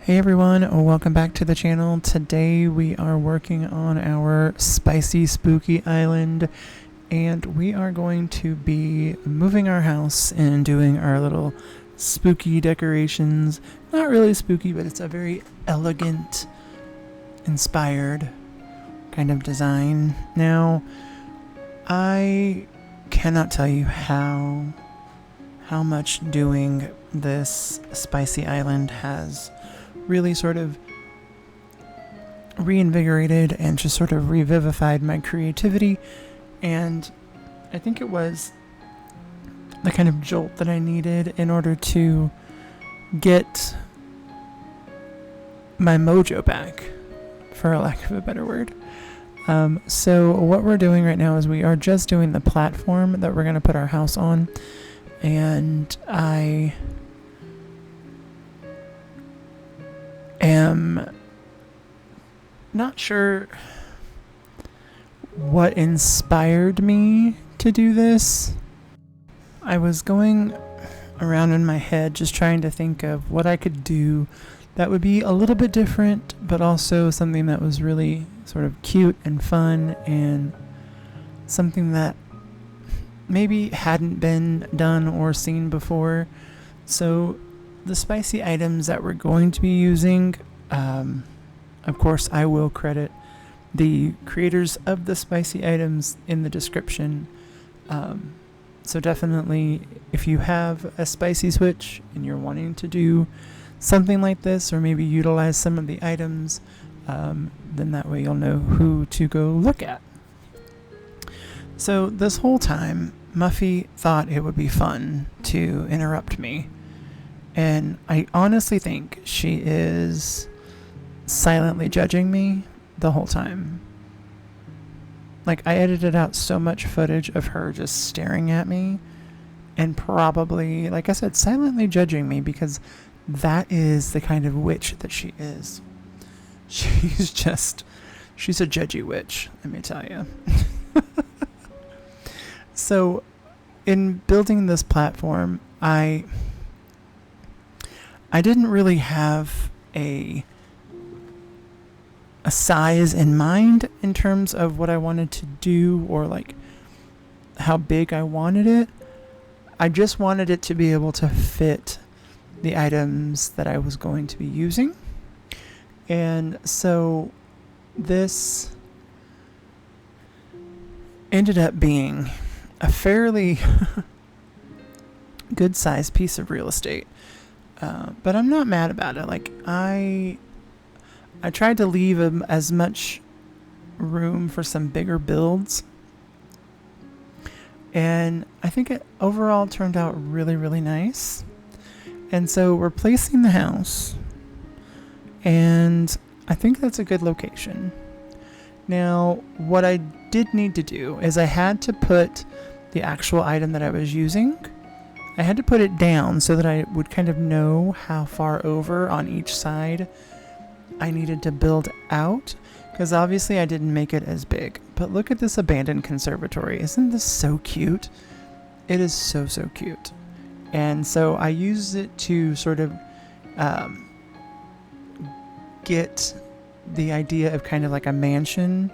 Hey everyone, welcome back to the channel. Today we are working on our spicy spooky island, and we are going to be moving our house and doing our little spooky decorations. Not really spooky, but it's a very elegant, inspired kind of design. Now, I cannot tell you how much doing this spicy island has really sort of reinvigorated and just sort of revivified my creativity. And I think it was the kind of jolt that I needed in order to get my mojo back, for a lack of a better word. So what we're doing right now is we are just doing the platform that we're going to put our house on. And I am not sure what inspired me to do this. I was going around in my head just trying to think of what I could do that would be a little bit different, but also something that was really sort of cute and fun and something that maybe hadn't been done or seen before. So the spicy items that we're going to be using, of course I will credit the creators of the spicy items in the description. So definitely, if you have a spicy switch and you're wanting to do something like this, or maybe utilize some of the items, then that way you'll know who to go look at. So this whole time, Muffy thought it would be fun to interrupt me. And I honestly think she is silently judging me the whole time. Like, I edited out so much footage of her just staring at me and probably, like I said, silently judging me, because that is the kind of witch that she is. She's a judgy witch, let me tell you. So, in building this platform, I didn't really have a size in mind in terms of what I wanted to do, or like how big I wanted it. I just wanted it to be able to fit the items that I was going to be using. And so this ended up being a fairly good sized piece of real estate. But I'm not mad about it. Like, I tried to leave as much room for some bigger builds. And I think it overall turned out really, really nice. And so we're placing the house. And I think that's a good location. Now, what I did need to do is I had to put the actual item that I was using, I had to put it down so that I would kind of know how far over on each side I needed to build out, because obviously I didn't make it as big. But look at this abandoned conservatory. Isn't this so cute? It is so, so cute. And so I used it to sort of get the idea of kind of like a mansion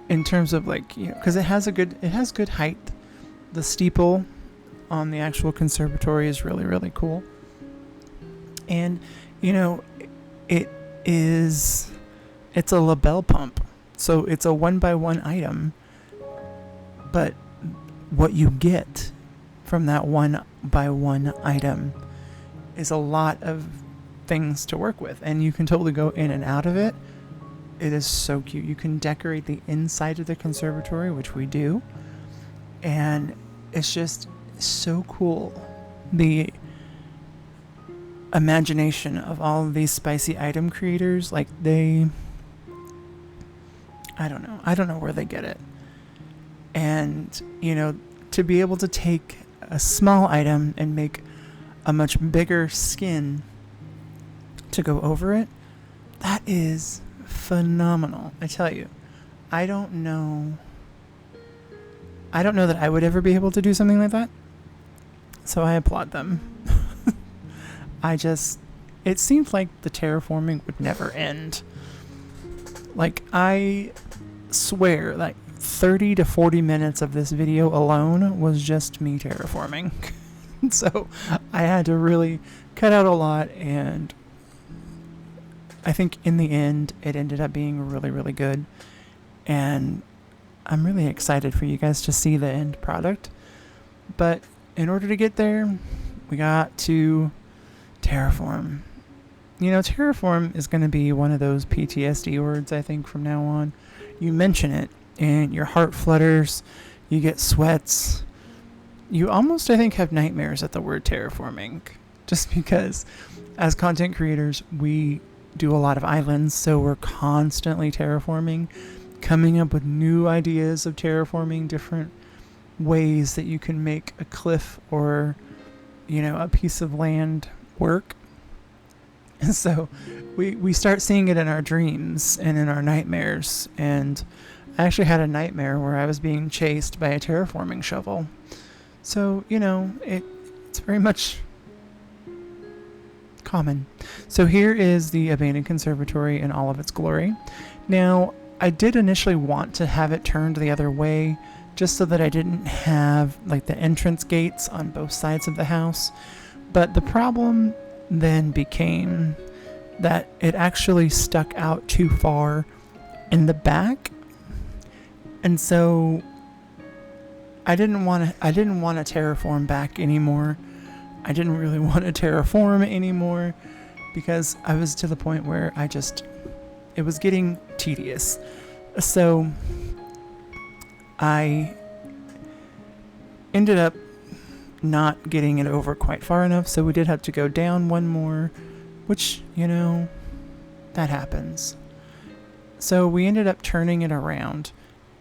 in terms of, like, you know, because it has good height. The steeple on the actual conservatory is really, really cool. And, you know, it's a label pump. So it's a 1x1 item. But what you get from that 1x1 item is a lot of things to work with. And you can totally go in and out of it. It is so cute. You can decorate the inside of the conservatory, which we do. And it's just so cool. The imagination of all of these spicy item creators, like, I don't know where they get it. And, you know, to be able to take a small item and make a much bigger skin to go over it, that is phenomenal. I tell you, I don't know that I would ever be able to do something like that. So I applaud them. I just it seemed like the terraforming would never end. Like, I swear, like 30 to 40 minutes of this video alone was just me terraforming. So I had to really cut out a lot, and I think in the end it ended up being really, really good. And I'm really excited for you guys to see the end product. But in order to get there, we got to terraform. You know, terraform is going to be one of those PTSD words, I think, from now on. You mention it, and your heart flutters, you get sweats. You almost, I think, have nightmares at the word terraforming. Just because, as content creators, we do a lot of islands, so we're constantly terraforming, coming up with new ideas of terraforming, different ways that you can make a cliff or, you know, a piece of land work. And so we start seeing it in our dreams and in our nightmares. And I actually had a nightmare where I was being chased by a terraforming shovel. So, you know, it's very much common. So here is the abandoned conservatory in all of its glory. Now, I did initially want to have it turned the other way, just so that I didn't have like the entrance gates on both sides of the house. But the problem then became that it actually stuck out too far in the back. And so I didn't want to terraform back anymore. I didn't really want to terraform anymore because I was to the point where it was getting tedious. So I ended up not getting it over quite far enough, so we did have to go down one more, which, you know, that happens. So we ended up turning it around,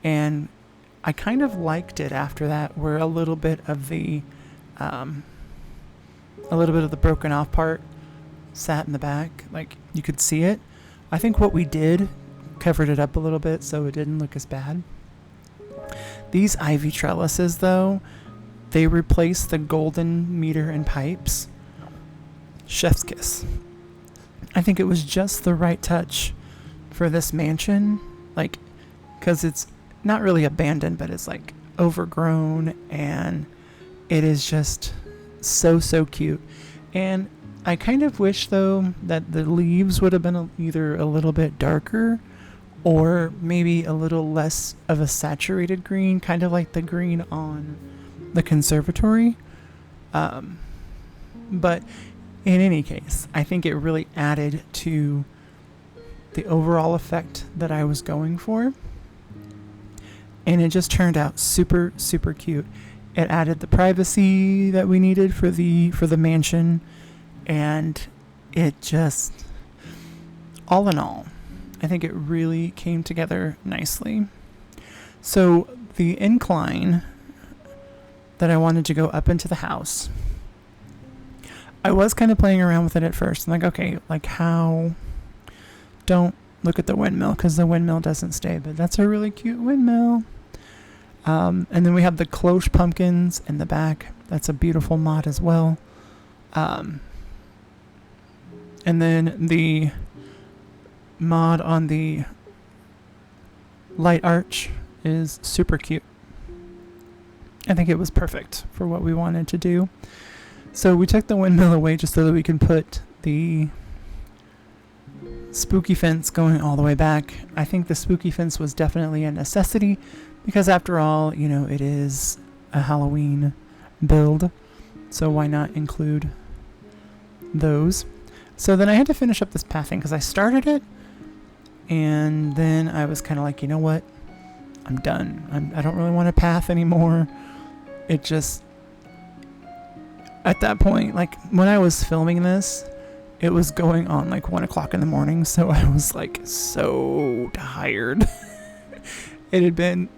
and I kind of liked it after that, where a little bit of the broken off part sat in the back. Like, you could see it. I think what we did covered it up a little bit so it didn't look as bad. These ivy trellises, though, they replaced the golden meter and pipes. Chef's kiss. I think it was just the right touch for this mansion. Like, because it's not really abandoned, but it's like overgrown, and it is just so cute. And I kind of wish, though, that the leaves would have been either a little bit darker or maybe a little less of a saturated green, kind of like the green on the conservatory. But in any case, I think it really added to the overall effect that I was going for. And it just turned out super cute. It added the privacy that we needed for the mansion, and it just, all in all, I think it really came together nicely. So the incline that I wanted to go up into the house, I was kind of playing around with it at first. I'm like, okay, like how, don't look at the windmill because the windmill doesn't stay, but that's a really cute windmill. And then we have the cloche pumpkins in the back. That's a beautiful mod as well. And then the mod on the light arch is super cute. I think it was perfect for what we wanted to do. So we took the windmill away just so that we can put the spooky fence going all the way back. I think the spooky fence was definitely a necessity because, after all, you know, it is a Halloween build, so why not include those? So then I had to finish up this pathing because I started it, and then I was kind of like, you know what? I'm done. I don't really want to path anymore. It just, at that point, like when I was filming this, it was going on like 1 o'clock in the morning, so I was like so tired. It had been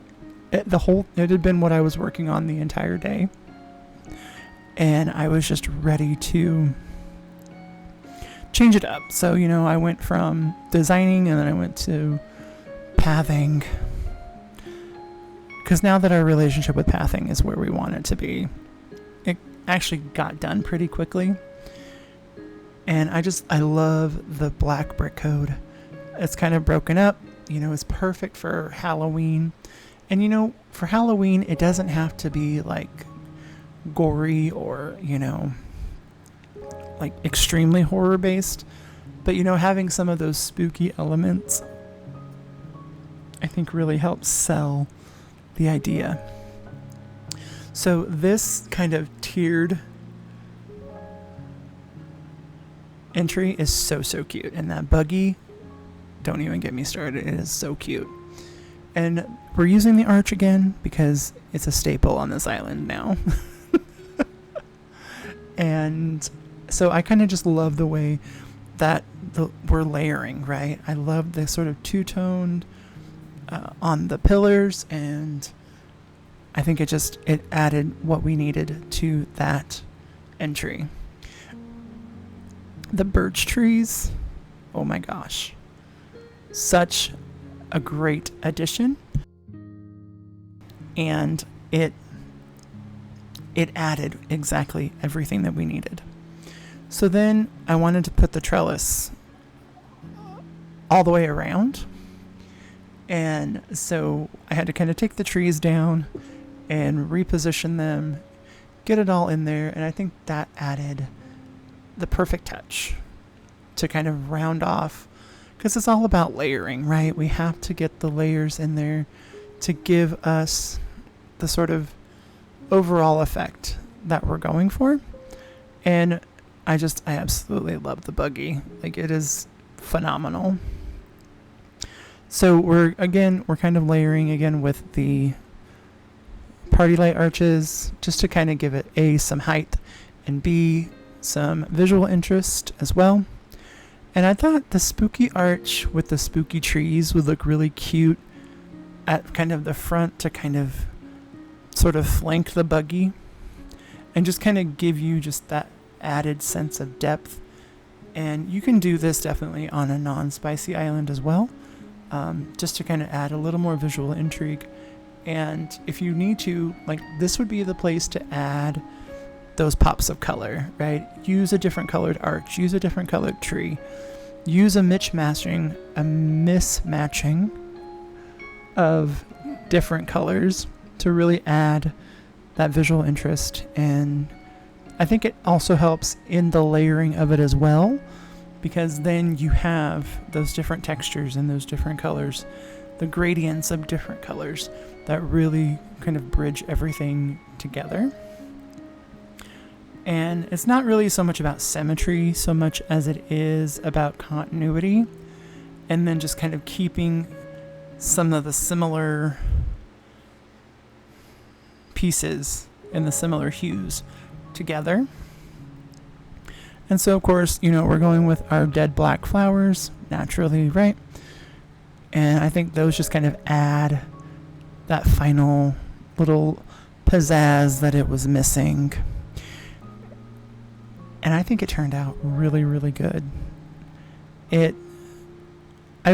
what I was working on the entire day, and I was just ready to change it up. So, you know, I went from designing and then I went to pathing, because now that our relationship with pathing is where we want it to be, it actually got done pretty quickly. And I love the black brick code. It's kind of broken up, it's perfect for Halloween. And for Halloween, it doesn't have to be like gory or, like extremely horror based. But, having some of those spooky elements, I think really helps sell the idea. So this kind of tiered entry is so cute. And that buggy, don't even get me started. It is so cute. And we're using the arch again because it's a staple on this island now. And so I kind of just love the way that we're layering, right? I love the sort of two-toned on the pillars, and I think it added what we needed to that entry. The birch trees, oh my gosh, such a great addition, and it added exactly everything that we needed. So then I wanted to put the trellis all the way around, and so I had to kind of take the trees down and reposition them, get it all in there, and I think that added the perfect touch to kind of round off, because it's all about layering, right? We have to get the layers in there to give us the sort of overall effect that we're going for. And I absolutely love the buggy. Like, it is phenomenal. So we're kind of layering again with the party light arches, just to kind of give it A, some height, and B, some visual interest as well. And I thought the spooky arch with the spooky trees would look really cute at kind of the front to kind of sort of flank the buggy and just kind of give you just that added sense of depth. And you can do this definitely on a non-spicy island as well, just to kind of add a little more visual intrigue. And if you need to, like, this would be the place to add those pops of color, right? Use a different colored arch, use a different colored tree, use a mismatching of different colors to really add that visual interest. And I think it also helps in the layering of it as well, because then you have those different textures and those different colors, the gradients of different colors that really kind of bridge everything together. And it's not really so much about symmetry so much as it is about continuity, and then just kind of keeping some of the similar pieces and the similar hues together. And so, of course, we're going with our dead black flowers naturally, right? And I think those just kind of add that final little pizzazz that it was missing. And I think it turned out really, really good. I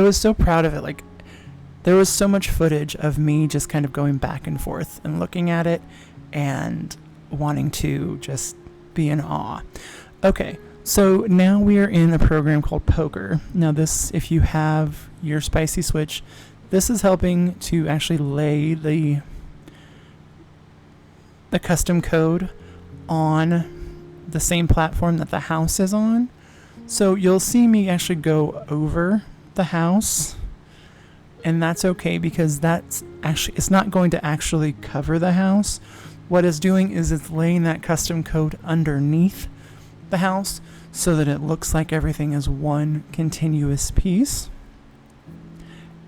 was so proud of it. Like, there was so much footage of me just kind of going back and forth and looking at it and wanting to just be in awe. Okay, so now we are in a program called Poker. Now this, if you have your spicy switch, this is helping to actually lay the custom code on the same platform that the house is on. So you'll see me actually go over the house, and that's okay, because it's not going to actually cover the house. What it's doing is it's laying that custom code underneath the house so that it looks like everything is one continuous piece.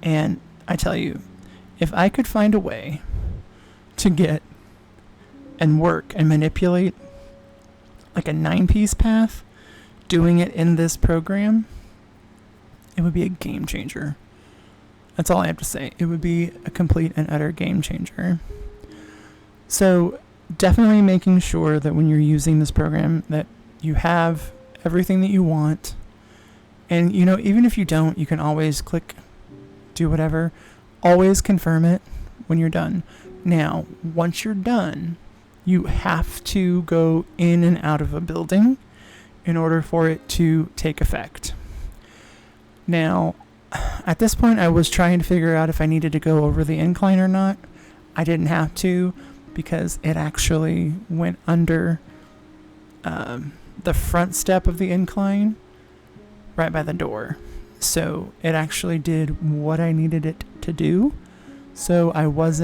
And I tell you, if I could find a way to get and work and manipulate like a 9-piece path, doing it in this program, it would be a game changer. That's all I have to say. It would be a complete and utter game changer. So definitely making sure that when you're using this program that you have everything that you want. And, even if you don't, you can always click do whatever. Always confirm it when you're done. Now, once you're done, you have to go in and out of a building in order for it to take effect. Now, at this point, I was trying to figure out if I needed to go over the incline or not. I didn't have to, because it actually went under the front step of the incline right by the door. So it actually did what I needed it to do. So I was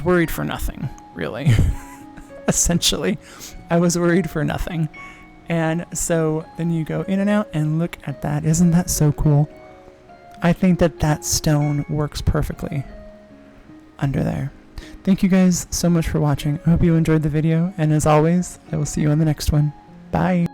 worried for nothing, really. Essentially, I was worried for nothing. And so then you go in and out, and look at that. Isn't that so cool? I think that stone works perfectly under there. Thank you guys so much for watching. I hope you enjoyed the video, and as always, I will see you on the next one. Bye!